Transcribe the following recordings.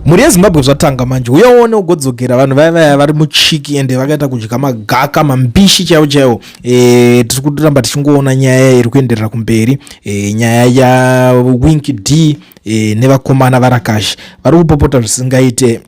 muri yeZimbabwe zvatanga manje uyaone ugodzokera vanhu vaya vari muchiki ende vakaita kudya magaka mambishi chaiwo tiri kuramba tichingoona nyaya iri kuenderera kumberi nyaya ya Winky-D nevakomana Varakashi vari kupopota zvisingaite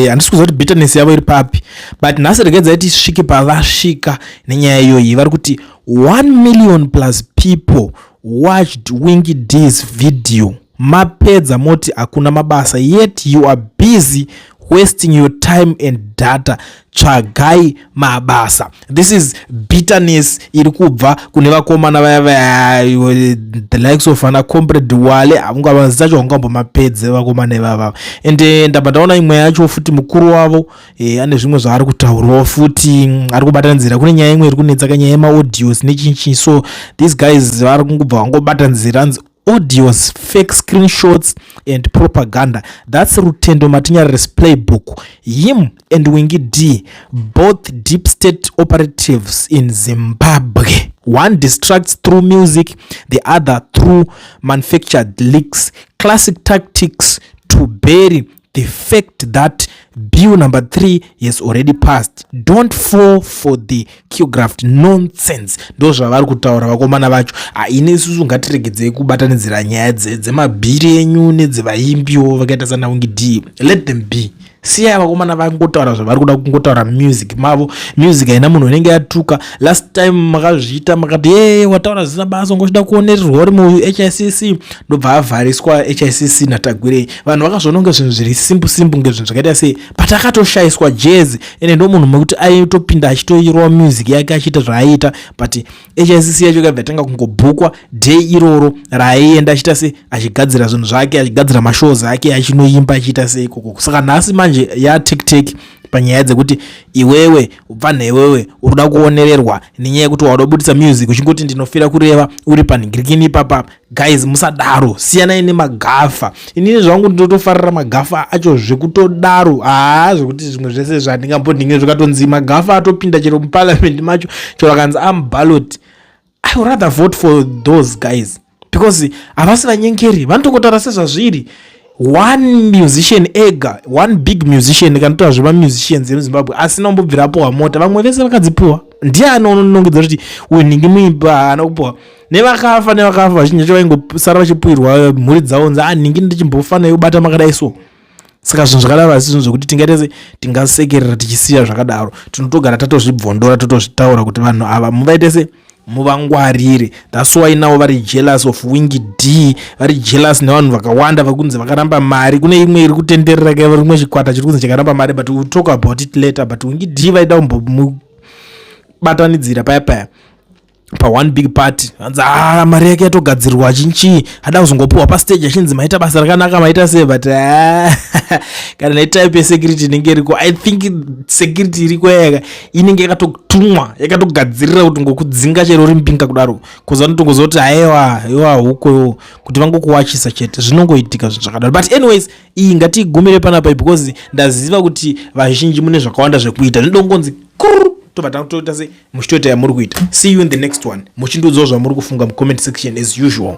handisi kuziva kuti bitterness yavo iri papi but nhasi regai tisvike pavasvika nenyaya iyoyi vari kuti 1 million plus people watched Winky-D's video. Mapedza moti akuna mabasa, yet you are busy wasting your time and data. Tsvagai mabasa. This is bitterness iri kubva kune vakomana vaya the likes of ana comrade Wale avunga vazacho vangamba mapedze vakomana ivava. Ende ndabadaona imwe yacho futi mukuru wavo ane zvimwe zvaari kutaurawo futi ari kubatanzira kune nyaya imwe iri kunetsa kanyaya yema audios nechinchi. So these guys vari kungobva vangobatanzira audios, fake screenshots and propaganda. That's Rutendo Matinyari's playbook. Him and Winky-D, both deep state operatives in Zimbabwe. One distracts through music, the other through manufactured leaks. Classic tactics to bury the fact that bill number 3 has already passed. Don't fall for the choreographed nonsense. Ndo zvavari kutaura vakomana vacho. Ine isusu ngatiregedzei kubatanidzira nyaya dzemabhiri enyu nedzevaimbiwo vakaita sana Winky-D. Let them be. Siya vakomana vangotaura zvavari kuda kungotaura music mavo. Music haina munhu unenge yatuka. Last time makazviita makati wataura zvisina basa ngochida kuonererwa uri muHICC ndobva avhariswa HICC naTagwirei. Vanhu vakazononge zvinhu zviri simple ngezvinhu zvakaita sei but akatoshayiswa jazz ende ndo munhu mekuti aitopinda achitoirawo music yake achiita zvaaita but HICC yacho ikabva tanga kungobhukwa day iroro raienda achiita sei achigadzira zvinhu zvake achigadzira mashows ake achinoimba achiita sei ikoko. Saka nhasi manje yatek panyaya dzekuti iwewe ubva newewe uruda kuonererwa nenyaya yekuti wauda kubudisa music uchingoti ndinofira kureva uri panhingirikini papa. Guys, musadaro, siyanai nemagafa. Inini zvangu ndotofarira magafa acho zvekutodaro zvekuti zvimwe zvese zvandingambodinge zvakatonzi magafa atopinda chero muparliament macho chero akanzi ballot. I would rather vote for those guys because havasi vanyengeri vanotongotaura sezvazviri. One musician ega, one big musician kanotora zviva musicians emuZimbabwe asina kumbobvirapo wamota, vamwe vese vakadzipuwa. Ndiye anonongedza kuti uyu ningi muimba haana kupuwa. Nevakafa vazhinji vacho vaingosara vachipuirwa mhuri dzavo nzi ningi ndichimbofa nayo bata makadai so. Saka zvinhu zvakadaro asi zvinhu zvokuti tingatese tingasekerera tichisiya zvakadaro. Tinotogara tatozvibvondora totozvitaura kuti vanhu ava muvaitese muvangwarire. That's why now vari jealous of Winky-D, vari jealous nevanhu vakawanda vakunzi vakaramba mari. Kune imwe iri kutenderera kai rimwe chikwata chiri kunzi chakaramba mari but we'll talk about it later. But Winky-D vaida kumbobatanidzira paya pa one big party hanzi mari yake yatogadzirwa achinchi hada kuzongopuwa pa stage achinzi maita basa rakanaka maita sei but kana netype yesecurity inenge iriko. I think security iriko inenge yakatotumwa yakatogadzirira kuti ngokudzinga chero rimpinga kudaro kuza notongozoti haiwa huko kuti vangokuwachisa chete zvinongoitika zvinhu zvakadaro. But anyways iyi ngatigumire panapa because ndaziva kuti vazhinji mune zvakawanda zvekuita ndongonzi tobata kutoita sei muchitoita yamuri kuita. See you in the next one. Muchindudzawo zvamuri kufunga mu comment section as usual.